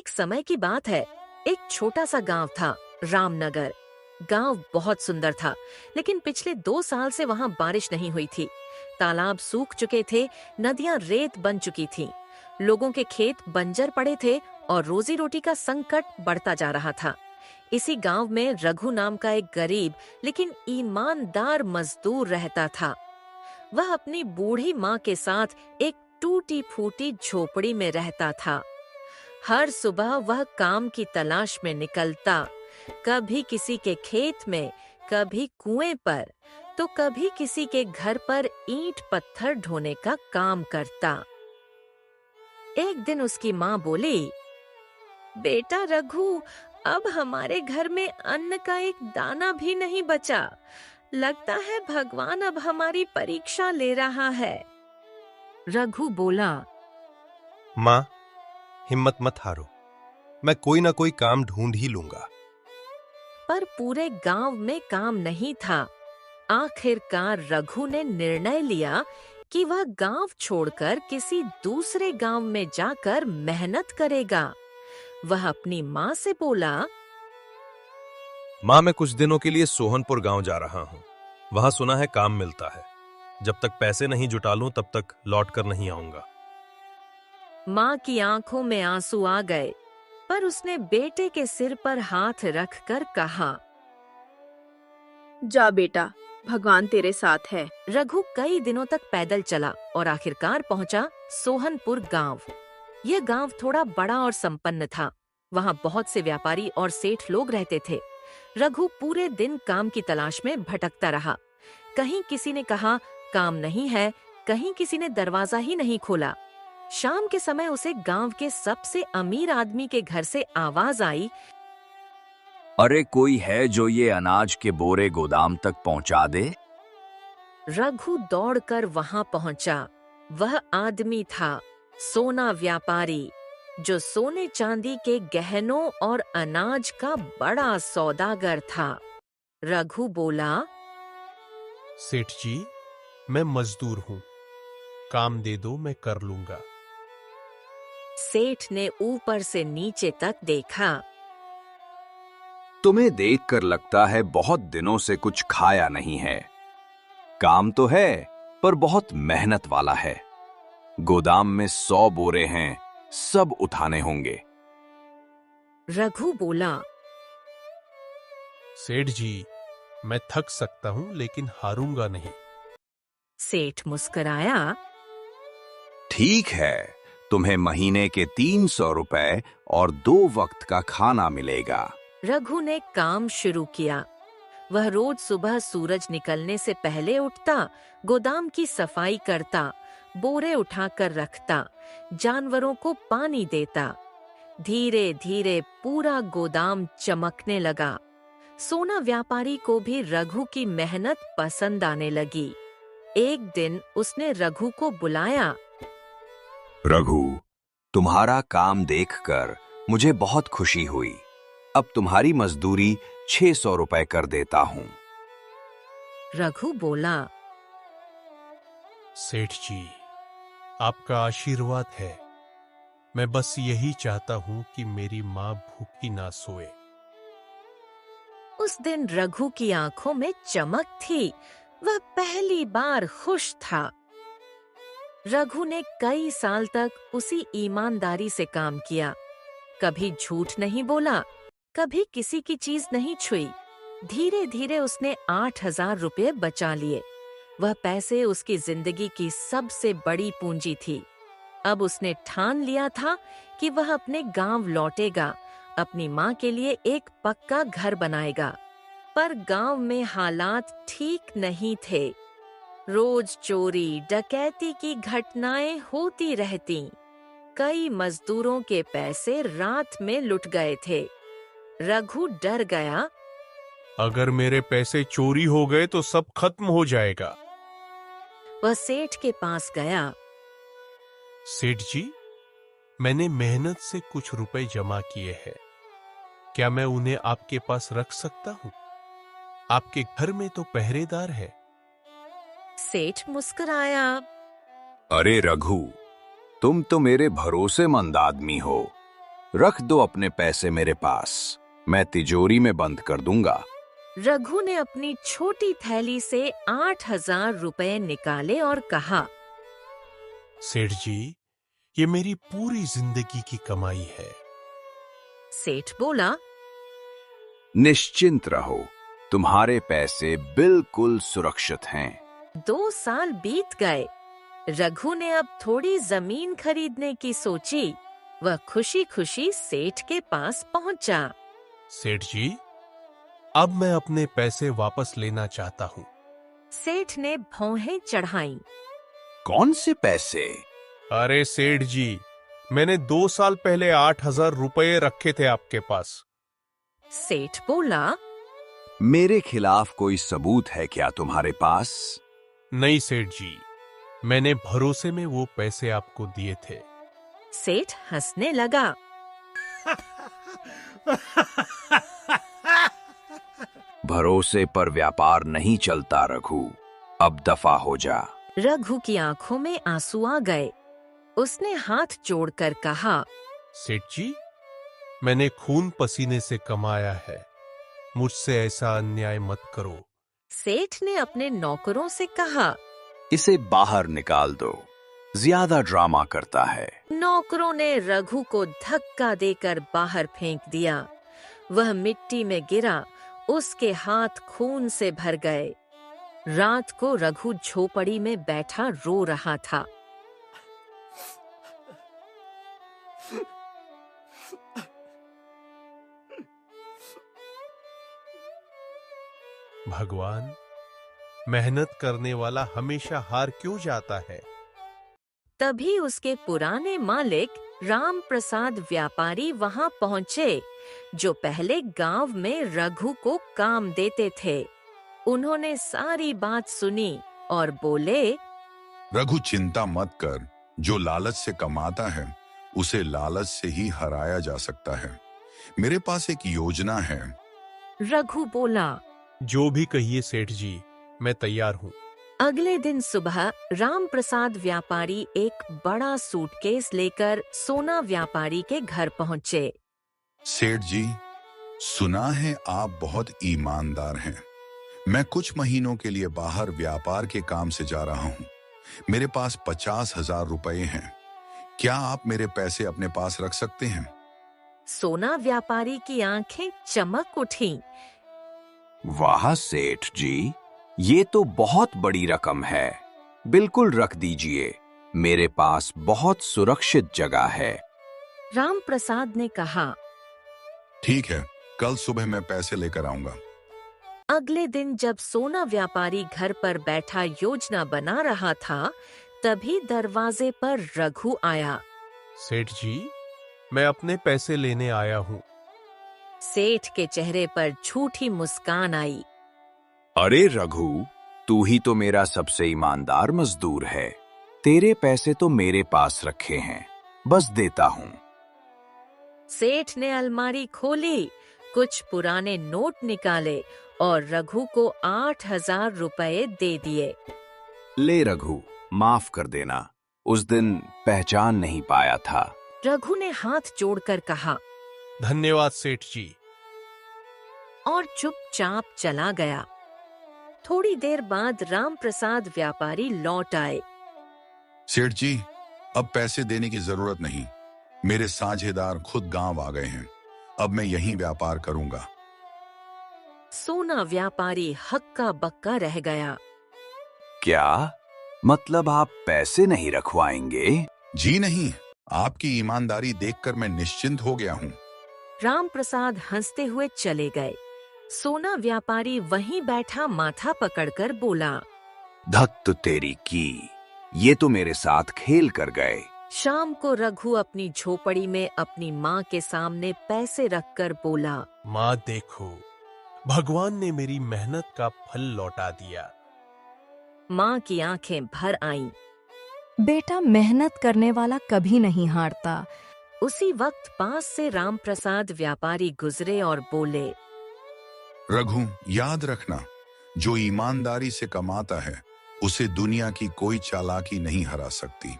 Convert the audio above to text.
एक समय की बात है। एक छोटा सा गांव था, रामनगर। गांव बहुत सुंदर था, लेकिन पिछले 2 साल से वहां बारिश नहीं हुई थी। तालाब सूख चुके थे, नदियां रेत बन चुकी थीं। लोगों के खेत बंजर पड़े थे और रोजी रोटी का संकट बढ़ता जा रहा था। इसी गांव में रघु नाम का एक गरीब लेकिन ईमानदार मजदूर रहता था। वह अपनी बूढ़ी माँ के साथ एक टूटी फूटी झोपड़ी में रहता था। हर सुबह वह काम की तलाश में निकलता, कभी किसी के खेत में, कभी कुएं पर, तो कभी किसी के घर पर ईंट पत्थर ढोने का काम करता। एक दिन उसकी माँ बोली, बेटा रघु, अब हमारे घर में अन्न का एक दाना भी नहीं बचा। लगता है भगवान अब हमारी परीक्षा ले रहा है। रघु बोला, माँ, हिम्मत मत हारो। मैं कोई ना कोई काम ढूंढ ही लूंगा। पर पूरे गांव में काम नहीं था। आखिरकार रघु ने निर्णय लिया कि वह गांव छोड़कर किसी दूसरे गांव में जाकर मेहनत करेगा। वह अपनी माँ से बोला, माँ, मैं कुछ दिनों के लिए सोहनपुर गांव जा रहा हूँ। वहां सुना है काम मिलता है। जब तक पैसे नहीं जुटा लूं तब तक लौट कर नहीं आऊंगा। माँ की आंखों में आंसू आ गए, पर उसने बेटे के सिर पर हाथ रखकर कहा, जा बेटा, भगवान तेरे साथ है। रघु कई दिनों तक पैदल चला और आखिरकार पहुंचा सोहनपुर गांव। यह गांव थोड़ा बड़ा और संपन्न था। वहां बहुत से व्यापारी और सेठ लोग रहते थे। रघु पूरे दिन काम की तलाश में भटकता रहा। कहीं किसी ने कहा काम नहीं है, कहीं किसी ने दरवाजा ही नहीं खोला। शाम के समय उसे गांव के सबसे अमीर आदमी के घर से आवाज आई, अरे कोई है जो ये अनाज के बोरे गोदाम तक पहुंचा दे? रघु दौड़कर वहां पहुंचा। वह आदमी था सोना व्यापारी, जो सोने चांदी के गहनों और अनाज का बड़ा सौदागर था। रघु बोला, सेठ जी, मैं मजदूर हूँ। काम दे दो, मैं कर लूंगा। सेठ ने ऊपर से नीचे तक देखा। तुम्हें देखकर लगता है बहुत दिनों से कुछ खाया नहीं है। काम तो है, पर बहुत मेहनत वाला है। गोदाम में 100 बोरे हैं, सब उठाने होंगे। रघु बोला, सेठ जी, मैं थक सकता हूँ लेकिन हारूंगा नहीं। सेठ मुस्कुराया, ठीक है, तुम्हें महीने के 300 रुपए और 2 वक्त का खाना मिलेगा। रघु ने काम शुरू किया। वह रोज सुबह सूरज निकलने से पहले उठता, गोदाम की सफाई करता, बोरे उठाकर रखता, जानवरों को पानी देता। धीरे धीरे पूरा गोदाम चमकने लगा। सोना व्यापारी को भी रघु की मेहनत पसंद आने लगी। एक दिन उसने रघु को बुलाया, रघु, तुम्हारा काम देखकर मुझे बहुत खुशी हुई। अब तुम्हारी मजदूरी 600 रुपए कर देता हूँ। रघु बोला, सेठ जी, आपका आशीर्वाद है। मैं बस यही चाहता हूँ कि मेरी माँ भूखी ना सोए। उस दिन रघु की आंखों में चमक थी। वह पहली बार खुश था। रघु ने कई साल तक उसी ईमानदारी से काम किया। कभी झूठ नहीं बोला, कभी किसी की चीज नहीं छुई। धीरे धीरे उसने 8,000 रुपये बचा लिए। वह पैसे उसकी जिंदगी की सबसे बड़ी पूंजी थी। अब उसने ठान लिया था कि वह अपने गांव लौटेगा, अपनी माँ के लिए एक पक्का घर बनाएगा। पर गांव में हालात ठीक नहीं थे। रोज चोरी डकैती की घटनाएं होती रहतीं। कई मजदूरों के पैसे रात में लुट गए थे। रघु डर गया। अगर मेरे पैसे चोरी हो गए तो सब खत्म हो जाएगा। वह सेठ के पास गया। सेठ जी, मैंने मेहनत से कुछ रुपए जमा किए हैं। क्या मैं उन्हें आपके पास रख सकता हूँ? आपके घर में तो पहरेदार है। सेठ मुस्कुराया, अरे रघु, तुम तो मेरे भरोसेमंद आदमी हो। रख दो अपने पैसे मेरे पास, मैं तिजोरी में बंद कर दूंगा। रघु ने अपनी छोटी थैली से 8,000 रुपए निकाले और कहा, सेठ जी, ये मेरी पूरी जिंदगी की कमाई है। सेठ बोला, निश्चिंत रहो, तुम्हारे पैसे बिल्कुल सुरक्षित हैं। 2 साल बीत गए। रघु ने अब थोड़ी जमीन खरीदने की सोची। वह खुशी खुशी सेठ के पास पहुंचा। सेठ जी, अब मैं अपने पैसे वापस लेना चाहता हूँ। सेठ ने भौहें चढ़ाईं। कौन से पैसे? अरे सेठ जी, मैंने 2 साल पहले 8,000 रुपए रखे थे आपके पास। सेठ बोला, मेरे खिलाफ कोई सबूत है क्या तुम्हारे पास? नहीं सेठ जी, मैंने भरोसे में वो पैसे आपको दिए थे। सेठ हंसने लगा। भरोसे पर व्यापार नहीं चलता रघु, अब दफा हो जा। रघु की आंखों में आंसू आ गए। उसने हाथ जोड़कर कहा, सेठ जी, मैंने खून पसीने से कमाया है, मुझसे ऐसा अन्याय मत करो। सेठ ने अपने नौकरों से कहा, इसे बाहर निकाल दो, ज्यादा ड्रामा करता है। नौकरों ने रघु को धक्का देकर बाहर फेंक दिया। वह मिट्टी में गिरा, उसके हाथ खून से भर गए। रात को रघु झोपड़ी में बैठा रो रहा था। भगवान, मेहनत करने वाला हमेशा हार क्यों जाता है? तभी उसके पुराने मालिक राम प्रसाद व्यापारी वहां पहुंचे, जो पहले गांव में रघु को काम देते थे। उन्होंने सारी बात सुनी और बोले, रघु, चिंता मत कर, जो लालच से कमाता है उसे लालच से ही हराया जा सकता है। मेरे पास एक योजना है। रघु बोला, जो भी कहिए सेठ जी, मैं तैयार हूँ। अगले दिन सुबह राम प्रसाद व्यापारी एक बड़ा सूटकेस लेकर सोना व्यापारी के घर पहुंचे। सेठ जी, सुना है आप बहुत ईमानदार हैं। मैं कुछ महीनों के लिए बाहर व्यापार के काम से जा रहा हूँ। मेरे पास 50,000 रुपए हैं। क्या आप मेरे पैसे अपने पास रख सकते हैं? सोना व्यापारी की आंखें चमक उठीं। वाह सेठ जी, ये तो बहुत बड़ी रकम है। बिल्कुल रख दीजिए, मेरे पास बहुत सुरक्षित जगह है। राम प्रसाद ने कहा, ठीक है, कल सुबह मैं पैसे लेकर आऊंगा। अगले दिन जब सोना व्यापारी घर पर बैठा योजना बना रहा था, तभी दरवाजे पर रघु आया। सेठ जी, मैं अपने पैसे लेने आया हूँ। सेठ के चेहरे पर झूठी मुस्कान आई। अरे रघु, तू ही तो मेरा सबसे ईमानदार मजदूर है। तेरे पैसे तो मेरे पास रखे हैं, बस देता हूँ। सेठ ने अलमारी खोली, कुछ पुराने नोट निकाले और रघु को 8,000 रुपए दे दिए। ले रघु, माफ कर देना, उस दिन पहचान नहीं पाया था। रघु ने हाथ जोड़कर कहा धन्यवाद सेठ जी। और चुपचाप चला गया। थोड़ी देर बाद राम प्रसाद व्यापारी लौट आए। सेठ जी, अब पैसे देने की जरूरत नहीं। मेरे साझेदार खुद गांव आ गए हैं। अब मैं यहीं व्यापार करूंगा। सोना व्यापारी हक्का बक्का रह गया। क्या मतलब आप पैसे नहीं रखवाएंगे? जी नहीं, आपकी ईमानदारी देखकर मैं निश्चिंत हो गया हूँ। राम प्रसाद हंसते हुए चले गए। सोना व्यापारी वहीं बैठा माथा पकड़कर बोला, धत्त तेरी की, ये तो मेरे साथ खेल कर गए। शाम को रघु अपनी झोपड़ी में अपनी माँ के सामने पैसे रखकर बोला, माँ देखो, भगवान ने मेरी मेहनत का फल लौटा दिया। माँ की आंखें भर आईं। बेटा, मेहनत करने वाला कभी नहीं हारता। उसी वक्त पास से राम प्रसाद व्यापारी गुजरे और बोले, रघु, याद रखना, जो ईमानदारी से कमाता है उसे दुनिया की कोई चालाकी नहीं हरा सकती।